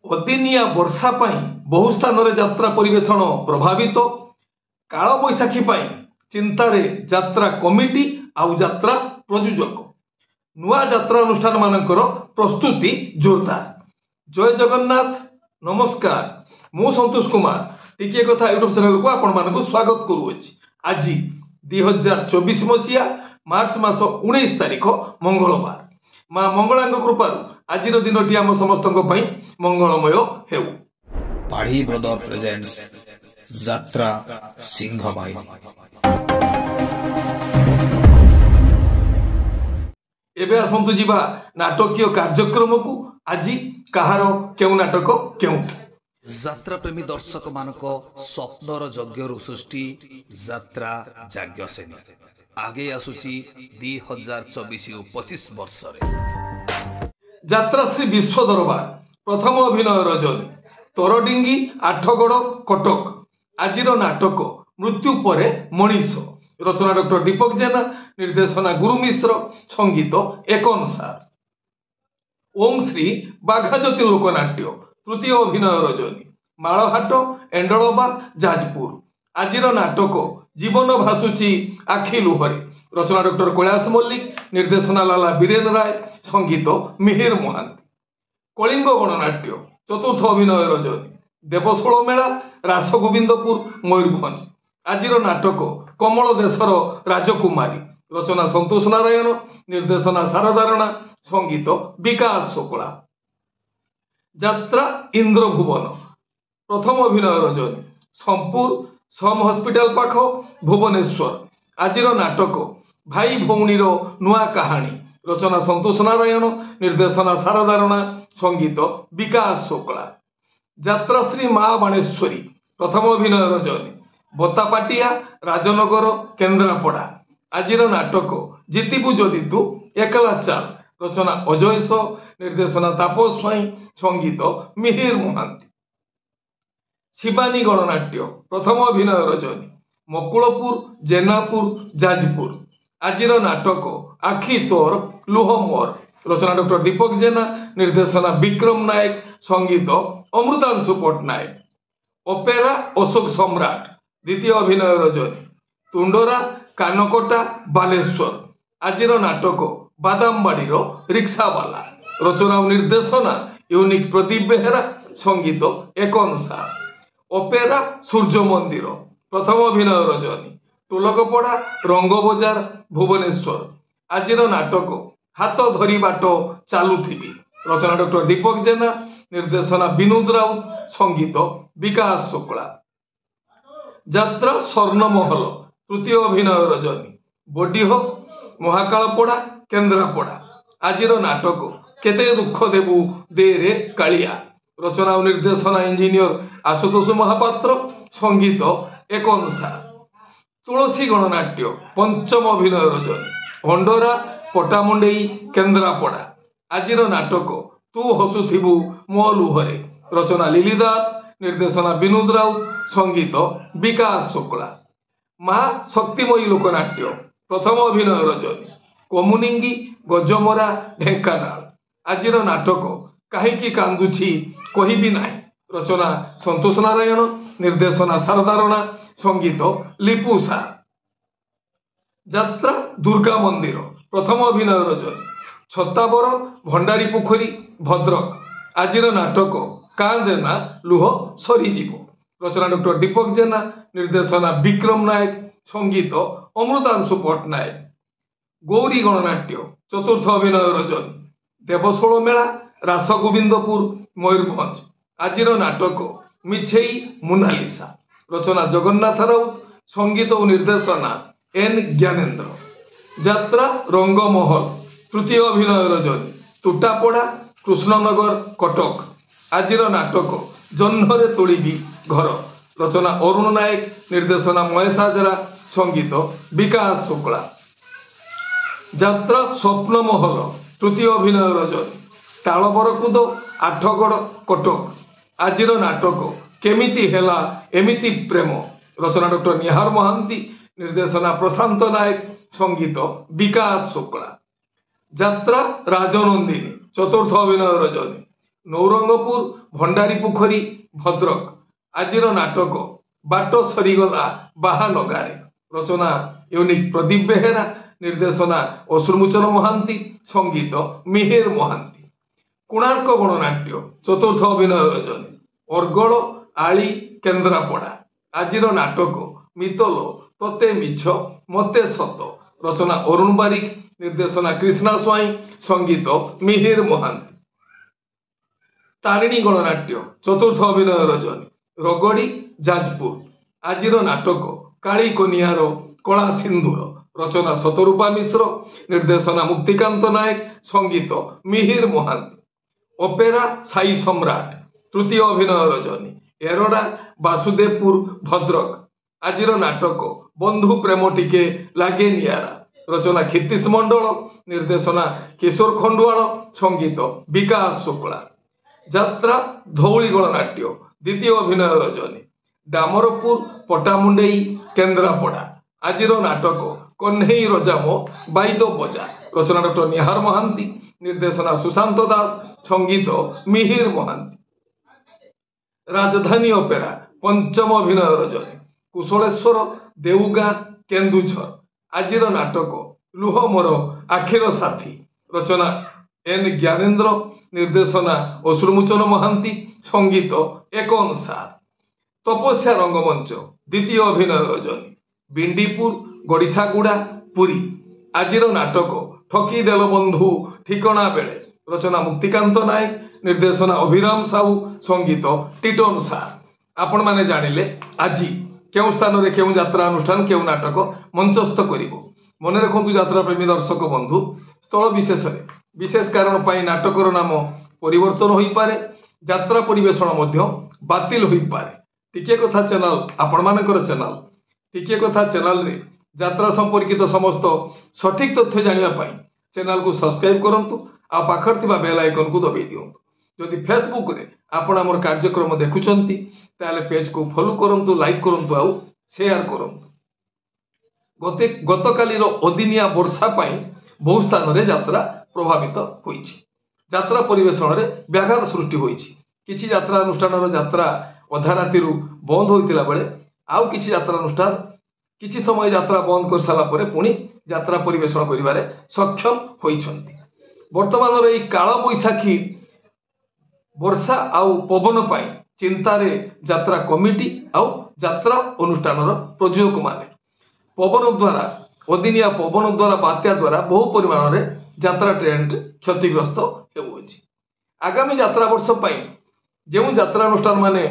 अदिनिया वर्षा बहु स्थान में यात्रा परिवेषण प्रभावित काल बैशाखी चिंतार यात्रा कमिटी आउ यात्रा प्रयोजक नुआ यात्रा अनुष्ठान मानकर प्रस्तुति जोरदार। जय जगन्नाथ नमस्कार मु संतोष कुमार टिके कथा यूट्यूब चैनल को आपण मानक स्वागत करुअछि। आज 2024 मसीहा मार्च मास 19 तारिख मंगलवार मां मंगलांग कृपार आज दिन आम समस्त मंगलमय हेउ। पाढ़ी ब्रदर प्रेजेंट्स यात्रा सिंहमाई। एबे आसंतु जीवा नाटकीय कार्यक्रम को। आज कहार केउ नाटक केउठी यात्रा प्रेमी दर्शक मानक स्वप्नर यज्ञ सृष्टि यात्रा यज्ञ सेनी आगे आसुची 2024-25 वर्ष यात्रा श्री विश्व दरबार प्रथम अभिनय रजनी तरडिंगी आठगड़ कटक। आज नाटक मृत्यु परे मनीष रचना डॉक्टर दीपक जेना निर्देशना गुरु मिश्र संगीत एकन सार। ओम श्री बाघाज्योति लोकनाट्य तृतीय अभिनय रजनी मालहाट एंडलबा जाजपुर। आज नाटक जीवन भासुची आखि लुहरे रचना डॉक्टर कैलाश मल्लिक निर्देशना लाला बीरेन राय संगीत मिहिर महांती। कलिंग गणनाट्य चतुर्थ अभिनय रजनी देवशोल मेला रास गोविंदपुर मयूरभंज। आज नाटक कमल देशर राजकुमारी रचना संतोष नारायण निर्देशना शारदा राणा संगीत विकास शुक्ला। यात्रा इंद्रभुवन प्रथम अभिनय रजनी संपूर सम हॉस्पिटल पाख भुवनेश्वर। आज नाटक भाई भौणीर नुआ कहानी रचना संतोष नारायण निर्देशना शारदा राणा संगीत विकास शुक्ला। यात्रा श्री माँ बाणेश्वरी प्रथम अभिनय रजनी बतापाटिया राजनगर केन्द्रापड़ा। आज नाटक जितिबु जदि तू एकला चाल रचना अजय सो निर्देशना तापस स्वाई संगीत मिहिर महांती। शिवानी गणनाट्य प्रथम अभिनय रजनी मकुलपुर जेनापुर जाजपुर। आज नाटक आखि तोर लुह मोर रचना डॉक्टर दीपक जेना निर्देशना विक्रम नायक संगीत अमृतांशु पट्टनायक। ओपेरा अशोक सम्राट द्वितीय अभिनय रजनी तुंडरा कानकोटा बालेश्वर। आज नाटक बादामबाड़ीर रिक्सावाला रचना और निर्देशना यूनिक प्रदीप बेहेरा संगीत एकन सार। ओपेरा सूर्य मंदिर प्रथम अभिनय रजनी टोलकपड़ा रंगबजार भुवनेश्वर। आज नाटक हाथ धरी बाट चालुथिबी रचना डॉक्टर दीपक जेना निर्देशना विनोद राउत संगीत विकास शुक्ला। यात्रा स्वर्णमहल तृतीय अभिनय रजनी बडीह महाकालपड़ा केन्द्रापड़ा। आज नाटक केते दुख देबू दे रे कालिया रचना और निर्देशना इंजीनियर आशुतोष महापात्र संगीत एकन सार। तुलसी गणनाट्य पंचम अभिनय रजनी हंडरा पटामुंडेई केन्द्रापड़ा। आज नाटक तू हसुथिबु मो लुहरे रचना लिली दास निर्देशना विनोद राउत संगीत विकास शुक्ला। माँ शक्तिमयी लोकनाट्य प्रथम अभिनय रजनी कमुनिंगी गजमरा ढेंकानाल। आज नाटक काहींकी कांदुछि कहिबी नाही रचना संतोष नारायण निर्देशना शारदा राणा संगीत लिपु सार। यात्रा दुर्गा मंदिर प्रथम अभिनय रजनी छत्ताबर भंडारी पोखरी भद्रक। आज नाटक कांदेना लुह सरीजीव रचना डॉक्टर दीपक जेना निर्देशना विक्रम नायक संगीत अमृतांशु पट्टनायक। गौरी गणनाट्य चतुर्थ अभिनय रजनी देवशोल मेला रास गोविंदपुर मयूरभंज। आज नाटक मिछेई मोनालिसा रचना जगन्नाथ राउत संगीत और निर्देशना एन ज्ञानेन्द्र। यात्रा रंगमहल तृतीय अभिनय रजनी तुटापड़ा कृष्णनगर कटक। आज नाटक जह्नरे तोलिबी घर रचना अरुण नायक निर्देशना महेश हाजरा संगीत विकास शुक्ला। यात्रा स्वप्नमहल तृतीय अभिनय रजनी तालबरकुद आठगड़ कटक। आज नाटक केमिति हेला एमिति प्रेम रचना डॉक्टर निहार महांती निर्देशना प्रशांत नायक संगीत विकास शुक्ला। यात्रा राजनंदिनी चतुर्थ अभिनय रजनी ନୌରଙ୍ଗପୁର ଭଣ୍ଡାରୀ ପୋଖରୀ ଭଦ୍ରକ। ଆଜିର ନାଟକ ବାଟ ସରିଗଲା ବାହା ନଗାରେ। ରଚନା ୟୁନିକ୍ ପ୍ରଦୀପ ବେହେରା, ନିର୍ଦ୍ଦେଶନା ଅଶ୍ରୁମୋଚନ ମହାନ୍ତି, ସଙ୍ଗୀତ ମିହିର ମହାନ୍ତି। କୋଣାର୍କ ଗଣନାଟ୍ୟ ଚତୁର୍ଥ ଅଭିନୟ ରଜନୀ। ଅର୍ଗଳ ଆଳି କେନ୍ଦ୍ରାପଡ଼ା। ଆଜିର ନାଟକ ମିତଲ ତତେ ମିଛ ମତେ ସତ। ରଚନା ଅରୁଣ ବାରିକ, ନିର୍ଦ୍ଦେଶନା କ୍ରିଷ୍ଣା ସ୍ୱାଇଁ, ସଙ୍ଗୀତ ମିହିର ମହାନ୍ତି। ତାରିଣୀ ଗଣନାଟ୍ୟ ଚତୁର୍ଥ ଅଭିନୟ ରଜନୀ। ରଗଡ଼ି ଯାଜପୁର। ଆଜିର ନାଟକ କାଳୀ କନିଆର କଳା ସିନ୍ଦୁର। ରଚନା ଶତରୂପା ମିଶ୍ର, ନିର୍ଦ୍ଦେଶନା ମୁକ୍ତିକାନ୍ତ ନାୟକ, ସଙ୍ଗୀତ ମିହିର ମହାନ୍ତି। ଅପେରା ସାଇ ସମ୍ରାଟ ତୃତୀୟ ଅଭିନୟ ରଜନୀ। ଏରଡା ବାସୁଦେବପୁର ଭଦ୍ରକ। ଆଜିର ନାଟକ ବନ୍ଧୁ ପ୍ରେମ ଟିକେ ଲାଗେ ନିଆରା। ରଚନା କ୍ଷିତୀଶ ମଣ୍ଡଳ, ନିର୍ଦ୍ଦେଶନା କିଶୋର ଖଣ୍ଡୁଆଳ, ସଙ୍ଗୀତ ବିକାଶ ଶୁକ୍ଳା। ଯାତ୍ରା ଧଉଳି ଗଣନାଟ୍ୟ ଦ୍ୱିତୀୟ ଅଭିନୟ ରଜନୀ। ଡାମରପୁର ପଟାମୁଣ୍ଡେଇ କେନ୍ଦ୍ରାପଡ଼ା। ଆଜିର ନାଟକ କହ୍ନେଇ ରଜାମ ବାଇଦ ବଜା। ରଚନା ଡକ୍ଟର ନିହାର ମହାନ୍ତି, ନିର୍ଦ୍ଦେଶନା ସୁଶାନ୍ତ ଦାସ, ସଙ୍ଗୀତ ମିହିର ମହାନ୍ତି। ରାଜଧାନୀ ଅପେରା ପଞ୍ଚମ ଅଭିନୟ ରଜନୀ। କୁଶଳେଶ୍ୱର ଦେଉଗାଁ କେନ୍ଦୁଝର। ଆଜିର ନାଟକ ଲୁହ ମୋର ଆଖିର ସାଥୀ। ରଚନା ଏନ୍ ଜ୍ଞାନେନ୍ଦ୍ର, ନିର୍ଦ୍ଦେଶନା ଅଶ୍ରୁମୋଚନ ମହାନ୍ତି, ସଙ୍ଗୀତ ଏକ ଅନୁସାର। ତପସ୍ୟା ରଙ୍ଗମଞ୍ଚ ଦ୍ୱିତୀୟ ଅଭିନୟ ରଜନୀ। ବିଣ୍ଡିପୁର ଗଡ଼ିସାଗୁଡ଼ା ପୁରୀ। ଆଜିର ନାଟକ ଠକିଦେଲ ବନ୍ଧୁ ଠିକଣା ବେଳେ। ରଚନା ମୁକ୍ତିକାନ୍ତ ନାୟକ, ନିର୍ଦ୍ଦେଶନା ଅଭିରାମ ସାହୁ, ସଙ୍ଗୀତ ଟିଟନ ସାର। ଆପଣମାନେ ଜାଣିଲେ ଆଜି କେଉଁ ସ୍ଥାନରେ କେଉଁ ଯାତ୍ରା ଅନୁଷ୍ଠାନ କେଉଁ ନାଟକ ମଞ୍ଚସ୍ଥ କରିବ। ମନେ ରଖନ୍ତୁ ଯାତ୍ରା ପ୍ରେମୀ ଦର୍ଶକ ବନ୍ଧୁ, ସ୍ଥଳ ବିଶେଷରେ ବିଶେଷ କାରଣ ପାଇଁ ନାଟକର ନାମ ପରିବର୍ତ୍ତନ ହୋଇପାରେ, ଯାତ୍ରା ପରିବେଷଣ ମଧ୍ୟ ବାତିଲ ହୋଇପାରେ। ଟିକିଏ କଥା ଚ୍ୟାନେଲ ଆପଣମାନଙ୍କର ଚ୍ୟାନେଲ। ଟିକିଏ କଥା ଚ୍ୟାନେଲରେ ଯାତ୍ରା ସମ୍ପର୍କିତ ସମସ୍ତ ସଠିକ ତଥ୍ୟ ଜାଣିବା ପାଇଁ ଚ୍ୟାନେଲକୁ ସବସ୍କ୍ରାଇବ କରନ୍ତୁ, ଆଉ ପାଖରେ ଥିବା ବେଲ ଆଇକନକୁ ଦବାଇ ଦିଅନ୍ତୁ। ଯଦି ଫେସବୁକରେ ଆପଣ ଆମର କାର୍ଯ୍ୟକ୍ରମ ଦେଖୁଛନ୍ତି ତାହେଲେ ପେଜକୁ ଫଲୋ କରନ୍ତୁ, ଲାଇକ୍ କରନ୍ତୁ ଆଉ ସେୟାର କରନ୍ତୁ। ଗତକାଲିର ଅଦିନିଆ ବର୍ଷା ପାଇଁ ବହୁ ସ୍ଥାନରେ ଯାତ୍ରା ପ୍ରଭାବିତ ହୋଇଛି। ଯାତ୍ରା ପରିବେଷଣରେ ବ୍ୟାଘାତ ସୃଷ୍ଟି ହୋଇଛି। କିଛି ଯାତ୍ରା ଅନୁଷ୍ଠାନର ଯାତ୍ରା ଅଧା ରାତିରୁ ବନ୍ଦ ହୋଇଥିଲା ବେଳେ ଆଉ କିଛି ଯାତ୍ରାନୁଷ୍ଠାନ କିଛି ସମୟ ଯାତ୍ରା ବନ୍ଦ କରିସାରିଲା ପରେ ପୁଣି ଯାତ୍ରା ପରିବେଷଣ କରିବାରେ ସକ୍ଷମ ହୋଇଛନ୍ତି। ବର୍ତ୍ତମାନର ଏହି କାଳବୈଶାଖୀ ବର୍ଷା ଆଉ ପବନ ପାଇଁ ଚିନ୍ତାରେ ଯାତ୍ରା କମିଟି ଆଉ ଯାତ୍ରା ଅନୁଷ୍ଠାନର ପ୍ରଯୋଜକମାନେ। ଅଦିନିଆ ପବନ ଦ୍ୱାରା ବାତ୍ୟା ଦ୍ୱାରା ବହୁ ପରିମାଣରେ ଯାତ୍ରା ଟ୍ରେଣ୍ଡ କ୍ଷତିଗ୍ରସ୍ତ ହେଉଅଛି। ଆଗାମୀ ଯାତ୍ରା ବର୍ଷ ପାଇଁ ଯେଉଁ ଯାତ୍ରାନୁଷ୍ଠାନ ମାନେ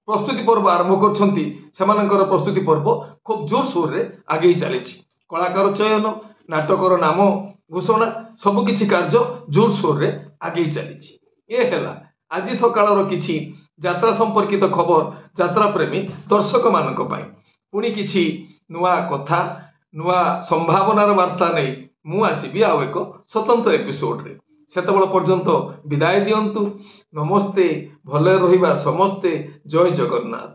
ପ୍ରସ୍ତୁତି ପର୍ବ ଆରମ୍ଭ କରିଛନ୍ତି ସେମାନଙ୍କର ପ୍ରସ୍ତୁତି ପର୍ବ ଖୁବ୍ ଜୋରସୋରରେ ଆଗେଇ ଚାଲିଛି। କଳାକାର ଚୟନ, ନାଟକର ନାମ ଘୋଷଣା ସବୁକିଛି କାର୍ଯ୍ୟ ଜୋରସୋରରେ ଆଗେଇ ଚାଲିଛି। ଏ ହେଲା ଆଜି ସକାଳର କିଛି ଯାତ୍ରା ସମ୍ପର୍କିତ ଖବର ଯାତ୍ରା ପ୍ରେମୀ ଦର୍ଶକମାନଙ୍କ ପାଇଁ। ପୁଣି କିଛି ନୂଆ କଥା, ନୂଆ ସମ୍ଭାବନାର ବାର୍ତ୍ତା ନେଇ ମୁଁ ଆସିବି ଆଉ ଏକ ସ୍ୱତନ୍ତ୍ର ଏପିସୋଡରେ। ସେତେବେଳେ ପର୍ଯ୍ୟନ୍ତ ବିଦାୟ ଦିଅନ୍ତୁ। ନମସ୍ତେ, ଭଲରେ ରହିବା ସମସ୍ତେ। ଜୟ ଜଗନ୍ନାଥ।